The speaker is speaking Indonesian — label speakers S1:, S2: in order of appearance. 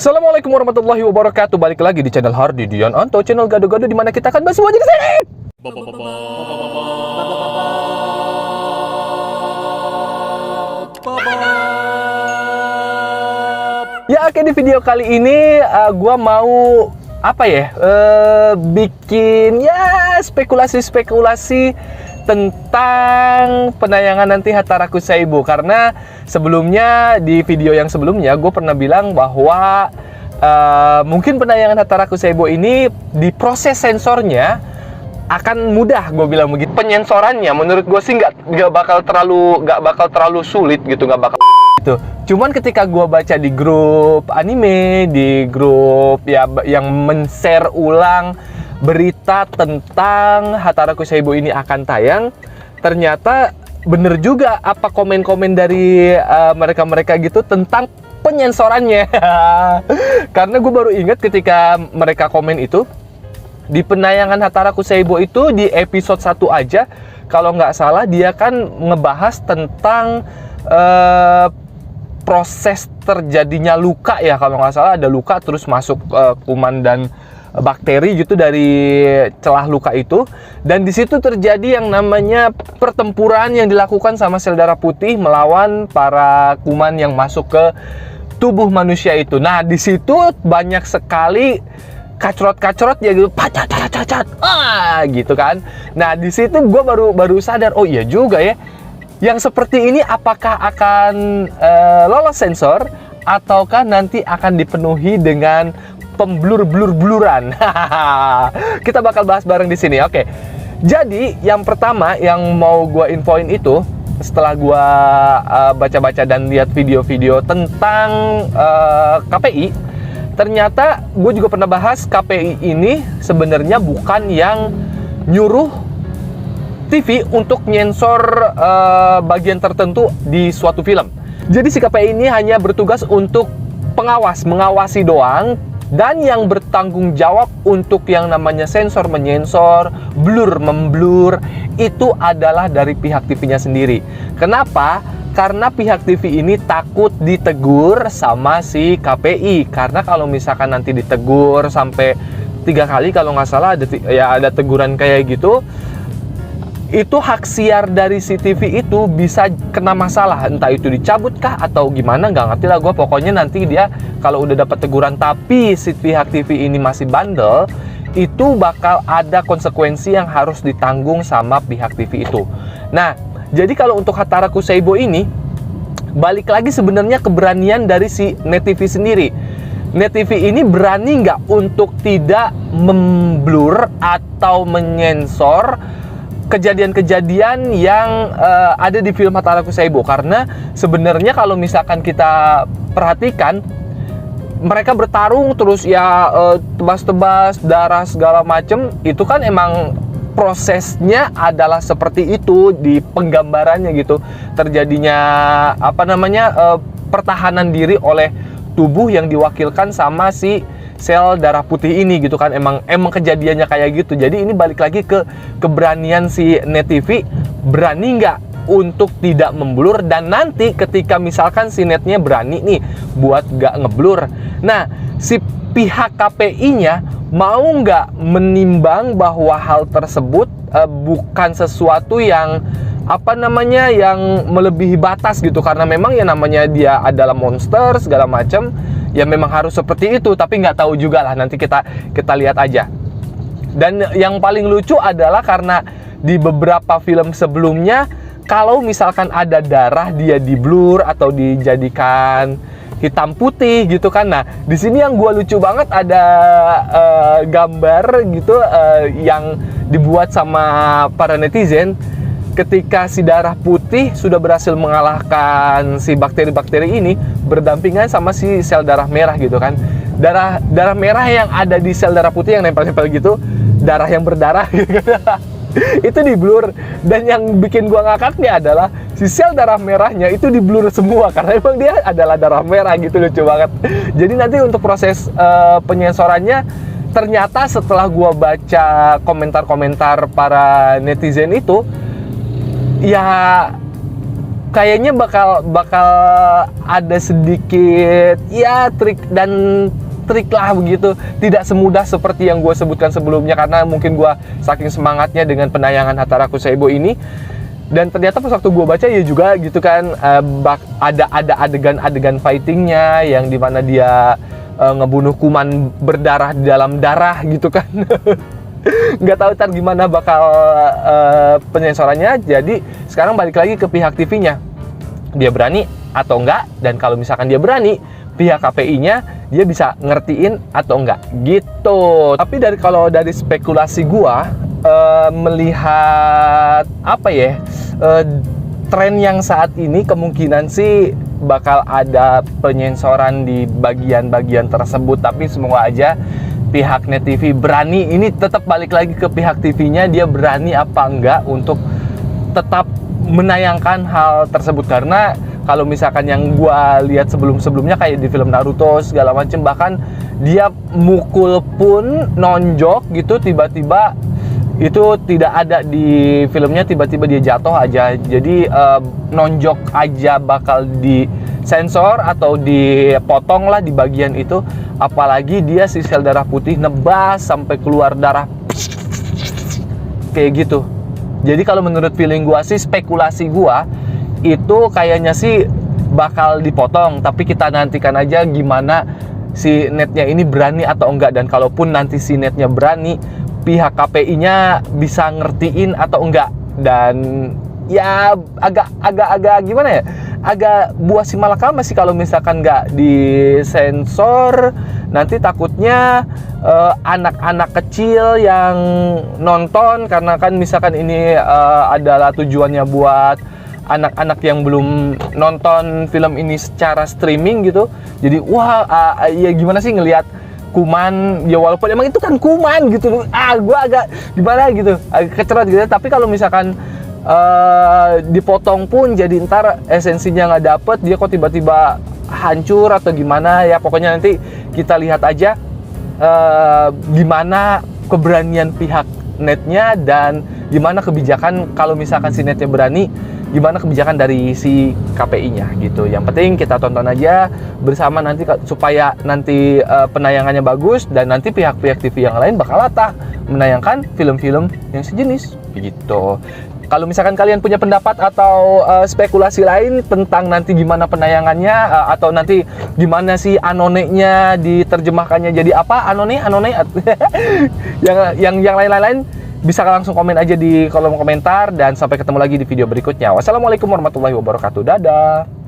S1: Assalamualaikum warahmatullahi wabarakatuh. Balik lagi di channel Hardy Dian Anto, channel gado-gado di mana kita akan bahas semua jenis ini. Ya oke, di video kali ini gua mau bikin ya spekulasi-spekulasi tentang penayangan nanti Hataraku Saibo. Karena sebelumnya di video yang sebelumnya gue pernah bilang bahwa mungkin penayangan Hataraku Saibo ini di proses sensornya akan mudah, gue bilang begitu. Penyensorannya menurut gue sih nggak bakal terlalu sulit gitu, nggak bakal gitu. Cuman ketika gue baca di grup anime, di grup ya yang men-share ulang berita tentang Hataraku Saibo ini akan tayang, ternyata bener juga apa komen-komen dari mereka-mereka gitu tentang penyensorannya. Karena gue baru ingat ketika mereka komen itu di penayangan Hataraku Saibo itu di episode 1 aja kalau nggak salah dia kan ngebahas tentang proses terjadinya luka ya, kalau nggak salah ada luka terus masuk kuman dan bakteri gitu dari celah luka itu, dan di situ terjadi yang namanya pertempuran yang dilakukan sama sel darah putih melawan para kuman yang masuk ke tubuh manusia itu. Nah di situ banyak sekali kacrot-kacrot ya gitu, gitu kan. Nah di situ gue baru sadar, oh iya juga ya, yang seperti ini apakah akan lolos sensor ataukah nanti akan dipenuhi dengan pemblur-blur-bluran. Kita bakal bahas bareng di sini. Oke. Jadi yang pertama yang mau gue infoin itu setelah gue baca-baca dan lihat video-video tentang KPI, ternyata gue juga pernah bahas KPI ini sebenarnya bukan yang nyuruh TV untuk nyensor bagian tertentu di suatu film. Jadi si KPI ini hanya bertugas untuk mengawasi doang. Dan yang bertanggung jawab untuk yang namanya sensor menyensor, blur memblur, itu adalah dari pihak TV-nya sendiri. Kenapa? Karena pihak TV ini takut ditegur sama si KPI. Karena kalau misalkan nanti ditegur sampai 3 kali kalau nggak salah ada teguran kayak gitu, itu hak siar dari si TV itu bisa kena masalah, entah itu dicabut kah atau gimana, nggak ngerti lah gue. Pokoknya nanti dia kalau udah dapat teguran tapi si pihak TV ini masih bandel, itu bakal ada konsekuensi yang harus ditanggung sama pihak TV itu. Nah jadi kalau untuk Hataraku Saibo ini balik lagi sebenarnya keberanian dari si Net TV sendiri. Net TV ini berani nggak untuk tidak memblur atau menyensor kejadian-kejadian yang ada di film Hataraku Saibo. Karena sebenarnya kalau misalkan kita perhatikan, mereka bertarung terus ya tebas-tebas darah segala macem, itu kan emang prosesnya adalah seperti itu di penggambarannya gitu. Terjadinya pertahanan diri oleh tubuh yang diwakilkan sama si sel darah putih ini gitu kan. Emang kejadiannya kayak gitu. Jadi ini balik lagi ke keberanian si Net TV, berani nggak untuk tidak memblur. Dan nanti ketika misalkan si netnya berani nih buat nggak ngeblur, nah si pihak KPI-nya mau nggak menimbang bahwa hal tersebut bukan sesuatu yang yang melebihi batas gitu. Karena memang ya namanya dia adalah monster segala macam, ya memang harus seperti itu. Tapi nggak tahu juga lah, nanti kita lihat aja. Dan yang paling lucu adalah karena di beberapa film sebelumnya kalau misalkan ada darah dia di blur atau dijadikan hitam putih gitu kan. Nah di sini yang gue lucu banget ada gambar gitu yang dibuat sama para netizen ketika si darah putih sudah berhasil mengalahkan si bakteri-bakteri ini berdampingan sama si sel darah merah gitu kan. Darah merah yang ada di sel darah putih yang nempel-nempel gitu, darah yang berdarah gitu. Itu di blur. Dan yang bikin gua ngakaknya adalah si sel darah merahnya itu di blur semua karena emang dia adalah darah merah gitu, lucu banget. Jadi nanti untuk proses penyensorannya, ternyata setelah gua baca komentar-komentar para netizen itu, ya kayaknya bakal ada sedikit ya trik lah begitu. Tidak semudah seperti yang gue sebutkan sebelumnya, karena mungkin gue saking semangatnya dengan penayangan Hataraku Seibo ini. Dan ternyata pas waktu gue baca ya juga gitu kan, ada adegan fightingnya yang dimana dia ngebunuh kuman berdarah di dalam darah gitu kan. Nggak tahu ntar gimana bakal penyensorannya. Jadi sekarang balik lagi ke pihak TV-nya, dia berani atau enggak, dan kalau misalkan dia berani, pihak KPI-nya dia bisa ngertiin atau enggak gitu. Tapi kalau dari spekulasi gua melihat apa ya, tren yang saat ini kemungkinan sih bakal ada penyensoran di bagian-bagian tersebut. Tapi semoga aja pihak Net TV berani, ini tetap balik lagi ke pihak TV-nya, dia berani apa enggak untuk tetap menayangkan hal tersebut. Karena kalau misalkan yang gua lihat sebelum-sebelumnya kayak di film Naruto segala macam, bahkan dia mukul pun nonjok gitu tiba-tiba itu tidak ada di filmnya, tiba-tiba dia jatuh aja. Jadi nonjok aja bakal disensor atau dipotong lah di bagian itu. Apalagi dia si sel darah putih nebas sampai keluar darah kayak gitu. Jadi kalau menurut feeling gua sih, spekulasi gua itu kayaknya sih bakal dipotong. Tapi kita nantikan aja gimana si netnya ini berani atau enggak. Dan kalaupun nanti si netnya berani, pihak KPI-nya bisa ngertiin atau enggak. Dan ya agak gimana ya, agak buah si malakama sih kalau misalkan nggak disensor. Nanti takutnya anak-anak kecil yang nonton, karena kan misalkan ini adalah tujuannya buat anak-anak yang belum nonton film ini secara streaming gitu. Jadi wah ya gimana sih ngelihat kuman, ya walaupun emang itu kan kuman gitu, gue agak gimana gitu, agak kecerot gitu. Tapi kalau misalkan dipotong pun jadi ntar esensinya nggak dapet, dia kok tiba-tiba hancur atau gimana ya. Pokoknya nanti kita lihat aja gimana keberanian pihak netnya dan gimana kebijakan kalau misalkan si netnya berani, gimana kebijakan dari si KPI-nya gitu. Yang penting kita tonton aja bersama nanti supaya nanti penayangannya bagus, dan nanti pihak-pihak TV yang lain bakal latah menayangkan film-film yang sejenis gitu. Kalau misalkan kalian punya pendapat atau spekulasi lain tentang nanti gimana penayangannya, atau nanti gimana sih Anone-nya diterjemahkannya jadi apa, Anone yang lain-lain, bisa langsung komen aja di kolom komentar. Dan sampai ketemu lagi di video berikutnya. Wassalamualaikum warahmatullahi wabarakatuh. Dadah.